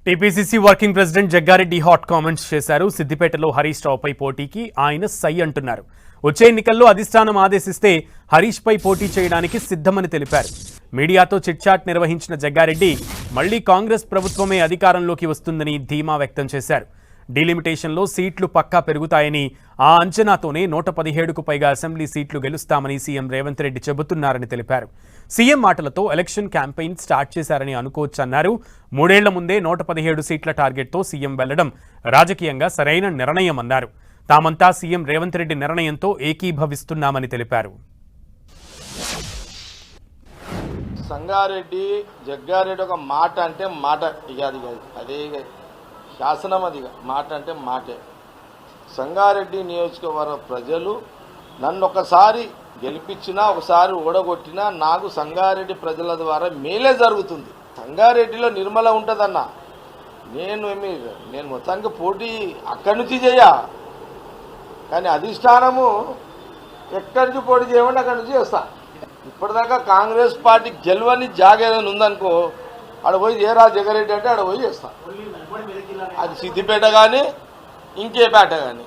TPCC working president Jaggareddy hot comments చేశారు. సిద్దిపేటలో హరీష్ రావుపై పోటీకి ఆయన సై అంటున్నారు. వచ్చే ఎన్నికల్లో అధిష్టానం ఆదేశిస్తే హరీష్ పై పోటీ చేయడానికి సిద్ధమని తెలిపారు. మీడియాతో చిట్చాట్ నిర్వహించిన జగ్గారెడ్డి మళ్లీ కాంగ్రెస్ ప్రభుత్వమే అధికారంలోకి వస్తుందని ధీమా వ్యక్తం చేశారు. డీలిమిటేషన్లో సీట్లు పక్కా పెరుగుతాయని, ఆ అంచనాతోనే 117కు పైగా అసెంబ్లీ సీట్లు గెలుస్తామని సీఎం రేవంత్ రెడ్డి చెబుతున్నారని తెలిపారు. సీఎం మాటలతో ఎలక్షన్ క్యాంపెయిన్ స్టార్ట్ చేశారని అనుకోవచ్చన్నారు. 3 ఏళ్ల ముందే 117 సీట్ల టార్గెట్తో సీఎం వెళ్లడం రాజకీయంగా సరైన నిర్ణయమన్నారు. తామంతా సీఎం రేవంత్ రెడ్డి నిర్ణయంతో ఏకీభవిస్తున్నామని తెలిపారు. సంగారెడ్డి జగ్గారెడ్డి ఒక మాట అంటే మాట, ఇక అదే శాసనం, అది మాట అంటే మాటే. సంగారెడ్డి నియోజకవర్గ ప్రజలు నన్ను ఒకసారి గెలిపించినా ఒకసారి ఓడగొట్టినా నాకు సంగారెడ్డి ప్రజల ద్వారా మేలే జరుగుతుంది. సంగారెడ్డిలో నిర్మల ఉంటుందన్న, నేను మొత్తానికి పోటీ అక్కడి నుంచి చేయా, కానీ అధిష్టానము ఎక్కడి నుంచి పోటీ చేయమంటే అక్కడి నుంచి చేస్తా. ఇప్పటిదాకా కాంగ్రెస్ పార్టీ గెలవని జాగ ఏదైనా ఉందనుకో, ఆడ పోయి చేయరా జగ్గారెడ్డి అంటే ఆడ పోయి చేస్తా. అది సిద్దిపేట కానీ ఇంకే పేట కానీ.